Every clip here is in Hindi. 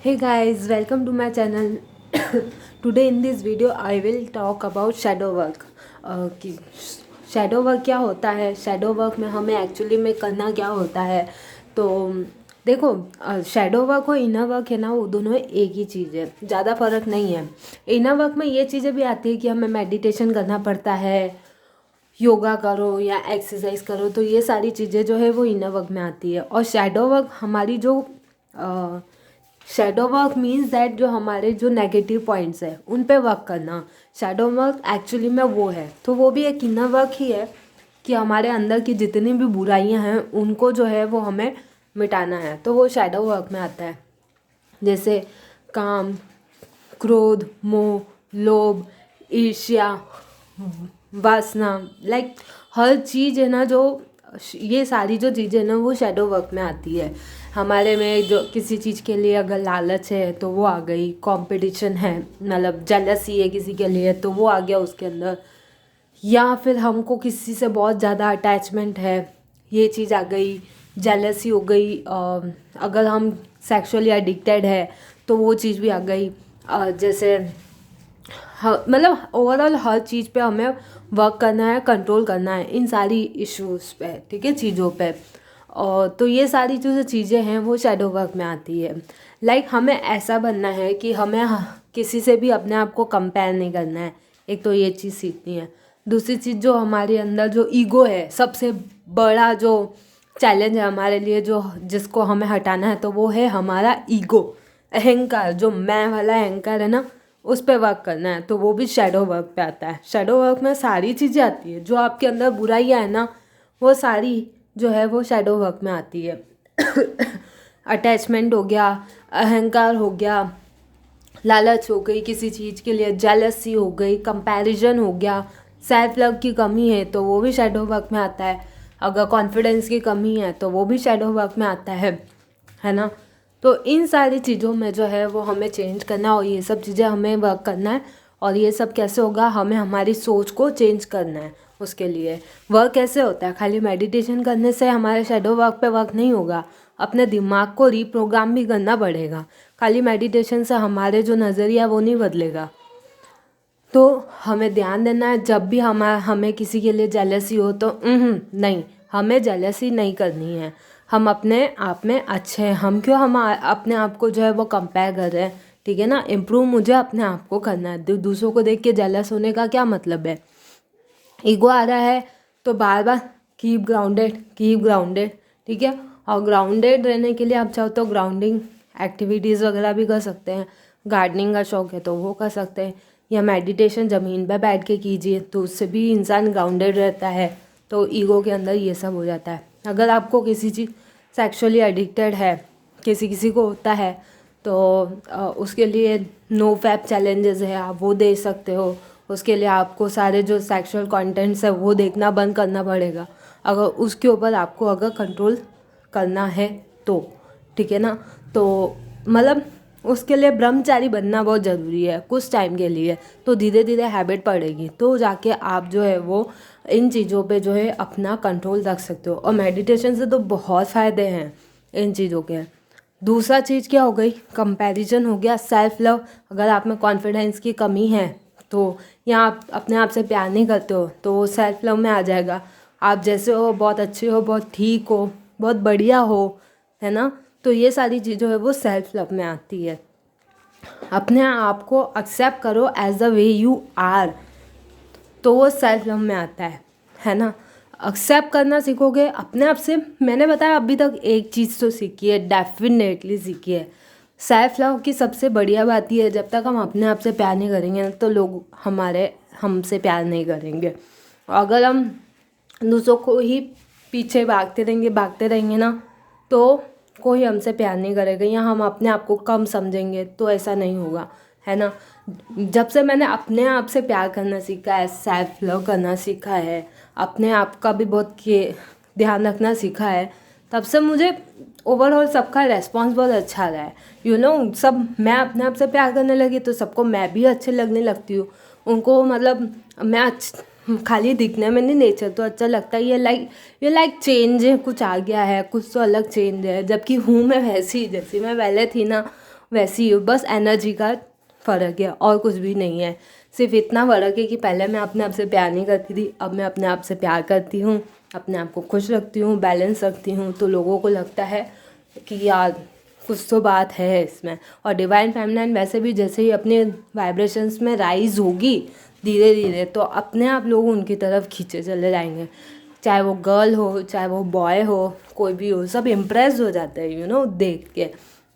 Hey guys, welcome to my channel. Today in this video I will talk about shadow work. कि शैडो वर्क क्या होता है, शैडो वर्क में हमें एक्चुअली में करना क्या होता है। तो देखो, शैडो वर्क और इनर वर्क है ना, वो दोनों एक ही चीज़ है, ज़्यादा फ़र्क नहीं है। इनर वर्क में ये चीज़ें भी आती है कि हमें मेडिटेशन करना पड़ता है, योगा करो या एक्सरसाइज करो, तो ये सारी चीज़ें जो है वो इनर वर्क में आती है। और शैडो वर्क हमारी जो शैडो वर्क मीन्स दैट जो हमारे जो नेगेटिव पॉइंट्स है उन पे वर्क करना। शैडो वर्क एक्चुअली में वो है, तो वो भी एक इनर वर्क ही है कि हमारे अंदर की जितनी भी बुराइयां हैं उनको जो है वो हमें मिटाना है, तो वो शैडो वर्क में आता है। जैसे काम, क्रोध, मोह, लोभ, ईर्ष्या, वासना, लाइक हर चीज़ है ना, जो ये सारी जो चीज़ें ना वो शैडो वर्क में आती है। हमारे में जो किसी चीज़ के लिए अगर लालच है तो वो आ गई, कंपटीशन है मतलब जेलसी है किसी के लिए तो वो आ गया उसके अंदर, या फिर हमको किसी से बहुत ज़्यादा अटैचमेंट है, ये चीज़ आ गई, जेलसी हो गई। अगर हम सेक्सुअली एडिक्टेड है तो वो चीज़ भी आ गई। जैसे मतलब ओवरऑल हर चीज़ पे हमें वर्क करना है, कंट्रोल करना है इन सारी इश्यूज़ पे, ठीक है, चीज़ों पे। और तो ये सारी जो चीज़ें हैं वो शैडो वर्क में आती है। लाइक हमें ऐसा बनना है कि हमें किसी से भी अपने आप को कंपेयर नहीं करना है, एक तो ये चीज़ सीखनी है। दूसरी चीज़, जो हमारे अंदर जो ईगो है, सबसे बड़ा जो चैलेंज है हमारे लिए, जो जिसको हमें हटाना है, तो वो है हमारा ईगो, अहंकार, जो मैं वाला अहंकार है ना, उस पर वर्क करना है। तो वो भी शैडो वर्क पे आता है। शैडो वर्क में सारी चीज़ें आती है, जो आपके अंदर बुराइयाँ है ना, वो सारी जो है वो शैडो वर्क में आती है। अटैचमेंट हो गया, अहंकार हो गया, लालच हो गई किसी चीज़ के लिए, जेलसी हो गई, कंपैरिजन हो गया, सेल्फ लव की कमी है तो वो भी शैडो वर्क में आता है। अगर कॉन्फिडेंस की कमी है तो वो भी शैडो वर्क में आता है ना। तो इन सारी चीज़ों में जो है वो हमें चेंज करना, और ये सब चीज़ें हमें वर्क करना है। और ये सब कैसे होगा, हमें हमारी सोच को चेंज करना है। उसके लिए वर्क कैसे होता है, खाली मेडिटेशन करने से हमारे शैडो वर्क पे वर्क नहीं होगा, अपने दिमाग को रीप्रोग्राम भी करना पड़ेगा। खाली मेडिटेशन से हमारे जो नज़रिया वो नहीं बदलेगा। तो हमें ध्यान देना है, जब भी हमें किसी के लिए जेलसी हो तो नहीं, हमें जेलसी नहीं करनी है। हम अपने आप में अच्छे हैं, हम क्यों हम अपने आप को जो है वो कंपेयर कर रहे हैं, ठीक है ना। इम्प्रूव मुझे अपने आप को करना है, दूसरों को देख के जेलस होने का क्या मतलब है। ईगो आ रहा है तो बार बार कीप ग्राउंडेड, ठीक है। और ग्राउंडेड रहने के लिए आप चाहो तो ग्राउंडिंग एक्टिविटीज़ वगैरह भी कर सकते हैं। गार्डनिंग का शौक है तो वो कर सकते हैं, या मेडिटेशन ज़मीन पर बैठ के कीजिए, तो उससे भी इंसान ग्राउंडेड रहता है। तो ईगो के अंदर ये सब हो जाता है। अगर आपको किसी चीज़ सेक्सुअली एडिक्टेड है, किसी किसी को होता है, तो उसके लिए नो फैप चैलेंजेस है, आप वो दे सकते हो। उसके लिए आपको सारे जो सेक्सुअल कंटेंट्स है वो देखना बंद करना पड़ेगा, अगर उसके ऊपर आपको अगर कंट्रोल करना है तो, ठीक है ना। तो मतलब उसके लिए ब्रह्मचारी बनना बहुत ज़रूरी है कुछ टाइम के लिए, तो धीरे धीरे हैबिट पड़ेगी, तो जाके आप जो है वो इन चीज़ों पे जो है अपना कंट्रोल रख सकते हो। और मेडिटेशन से तो बहुत फ़ायदे हैं इन चीज़ों के। दूसरा चीज़ क्या हो गई, कंपैरिजन हो गया, सेल्फ लव। अगर आप में कॉन्फिडेंस की कमी है तो, या आप अपने आप से प्यार नहीं करते हो, तो वो सेल्फ लव में आ जाएगा। आप जैसे हो, बहुत अच्छे हो, बहुत ठीक हो, बहुत बढ़िया हो, है ना। तो ये सारी चीज़ जो है वो सेल्फ लव में आती है। अपने आप को एक्सेप्ट करो as the way you are, तो वो सेल्फ लव में आता है ना। एक्सेप्ट करना सीखोगे अपने आप से। मैंने बताया अभी तक एक चीज़ तो सीखी है, डेफिनेटली सीखी है। सेल्फ लव की सबसे बढ़िया बात यह है, जब तक हम अपने आप से प्यार नहीं करेंगे तो लोग हमसे प्यार नहीं करेंगे। अगर हम दूसरों को ही पीछे भागते रहेंगे ना, तो कोई हमसे प्यार नहीं करेगा, या हम अपने आप को कम समझेंगे, तो ऐसा नहीं होगा, है ना। जब से मैंने अपने आप से प्यार करना सीखा है, सेल्फ लव करना सीखा है, अपने आप का भी बहुत ध्यान रखना सीखा है, तब से मुझे ओवरऑल सबका रेस्पॉन्स बहुत अच्छा रहा है। सब मैं अपने आप से प्यार करने लगी तो सबको मैं भी अच्छे लगने लगती हूँ। उनको मतलब मैं खाली दिखने में नहीं, नेचर तो अच्छा लगता है। ये लाइक चेंज है, कुछ आ गया है, कुछ तो अलग चेंज है, जबकि हूँ मैं वैसी जैसी मैं पहले थी ना, वैसी ही हो, बस एनर्जी का फ़र्क है और कुछ भी नहीं है। सिर्फ इतना फ़र्क है कि पहले मैं अपने आप से प्यार नहीं करती थी, अब मैं अपने आप से प्यार करती हूँ, अपने आप को खुश रखती हूँ, बैलेंस रखती हूँ, तो लोगों को लगता है कि यार कुछ तो बात है इसमें। और डिवाइन फेमिनाइन वैसे भी जैसे ही अपने वाइब्रेशंस में राइज होगी धीरे धीरे, तो अपने आप लोग उनकी तरफ खींचे चले जाएंगे, चाहे वो गर्ल हो चाहे वो बॉय हो, कोई भी हो, सब इम्प्रेस हो जाते हैं देख के।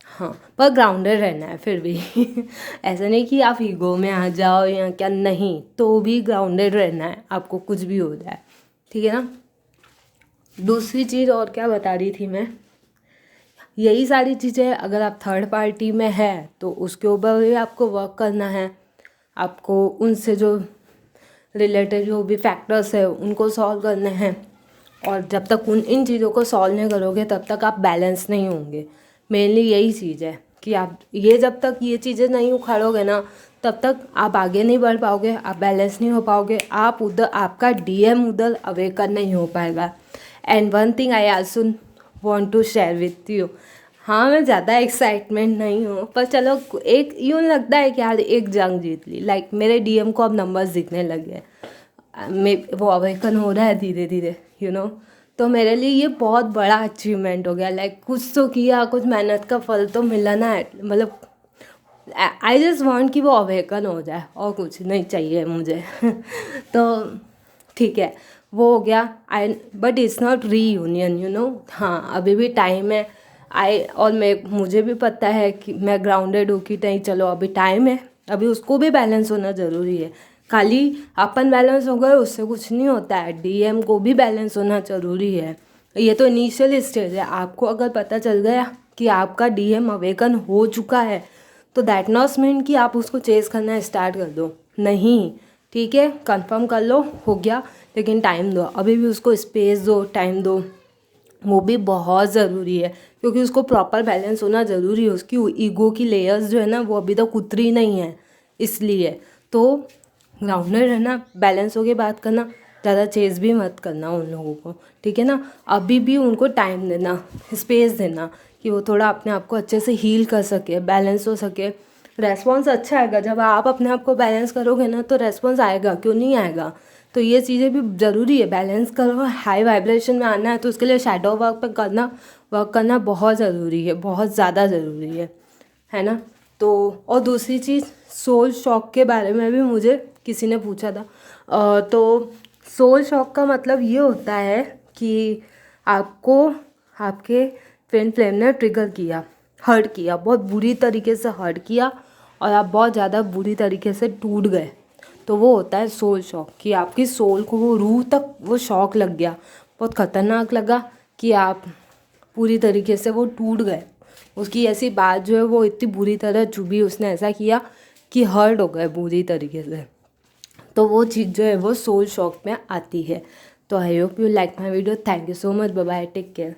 हाँ, पर ग्राउंडेड रहना है फिर भी ऐसा नहीं कि आप ईगो में आ जाओ या क्या, नहीं, तो भी ग्राउंडेड रहना है, आपको कुछ भी हो जाए, ठीक है ना। दूसरी चीज़ और क्या बता रही थी मैं, यही सारी चीज़ें अगर आप थर्ड पार्टी में है तो उसके ऊपर भी आपको वर्क करना है, आपको उनसे जो रिलेटेड जो भी फैक्टर्स है उनको सॉल्व करने हैं। और जब तक इन चीज़ों को सॉल्व नहीं करोगे तब तक आप बैलेंस नहीं होंगे। मेनली यही चीज़ है कि आप जब तक ये चीज़ें नहीं उखाड़ोगे ना तब तक आप आगे नहीं बढ़ पाओगे, आप बैलेंस नहीं हो पाओगे, आप उधर आपका डीएम उधर अवेकन नहीं हो पाएगा। And one thing I also want to share with you, हाँ मैं ज़्यादा एक्साइटमेंट नहीं हूँ, पर चलो एक यूँ लगता है कि यार एक जंग जीत ली। लाइक मेरे डीएम को अब नंबर्स दिखने लगे हैं, वो अवेकन हो रहा है धीरे धीरे तो मेरे लिए ये बहुत बड़ा अचीवमेंट हो गया। लाइक कुछ तो किया, कुछ मेहनत का फल तो मिला ना, मतलब आई जस्ट वांट कि वो अवेकन हो जाए और कुछ नहीं चाहिए मुझे तो ठीक है, वो हो गया। बट इट्स नॉट रीयूनियन हाँ, अभी भी टाइम है। मुझे भी पता है कि मैं ग्राउंडेड हूँ कि नहीं, चलो अभी टाइम है, अभी उसको भी बैलेंस होना ज़रूरी है। खाली अपन बैलेंस हो गए उससे कुछ नहीं होता है, डीएम को भी बैलेंस होना ज़रूरी है। ये तो इनिशियल स्टेज है। आपको अगर पता चल गया कि आपका डीएम अवेकन हो चुका है तो दैट नॉट मीन कि आप उसको चेस करना स्टार्ट कर दो, नहीं, ठीक है, कंफर्म कर लो हो गया, लेकिन टाइम दो, अभी भी उसको स्पेस दो, टाइम दो, वो भी बहुत ज़रूरी है क्योंकि उसको प्रॉपर बैलेंस होना ज़रूरी है। उसकी ईगो की लेयर्स जो है ना वो अभी तक उतरी नहीं है, इसलिए तो ग्राउंडेड रहना, बैलेंस होके बात करना, ज़्यादा चेज़ भी मत करना उन लोगों को, ठीक है ना। अभी भी उनको टाइम देना, स्पेस देना कि वो थोड़ा अपने आप को अच्छे से हील कर सके, बैलेंस हो सके। रेस्पॉन्स अच्छा आएगा जब आप अपने आप को बैलेंस करोगे ना, तो रेस्पॉन्स आएगा, क्यों नहीं आएगा। तो ये चीज़ें भी ज़रूरी है, बैलेंस करो, हाई वाइब्रेशन में आना है तो उसके लिए शैडो वर्क पे वर्क करना बहुत ज़रूरी है, बहुत ज़्यादा ज़रूरी है ना। तो और दूसरी चीज़, सोल शॉक के बारे में भी मुझे किसी ने पूछा था। तो सोल शॉक का मतलब ये होता है कि आपको आपके ट्विन फ्लेम ने ट्रिगर किया, हर्ट किया, बहुत बुरी तरीके से हर्ट किया और आप बहुत ज़्यादा बुरी तरीके से टूट गए, तो वो होता है सोल शॉक, कि आपकी सोल को, वो रूह तक वो शॉक लग गया, बहुत ख़तरनाक लगा कि आप पूरी तरीके से वो टूट गए। उसकी ऐसी बात जो है वो इतनी बुरी तरह चुभी, उसने ऐसा किया कि हर्ट हो गए बुरी तरीके से, तो वो चीज़ जो है वो सोल शॉक में आती है। तो I hope you like my video, thank you so much, bye bye, take care.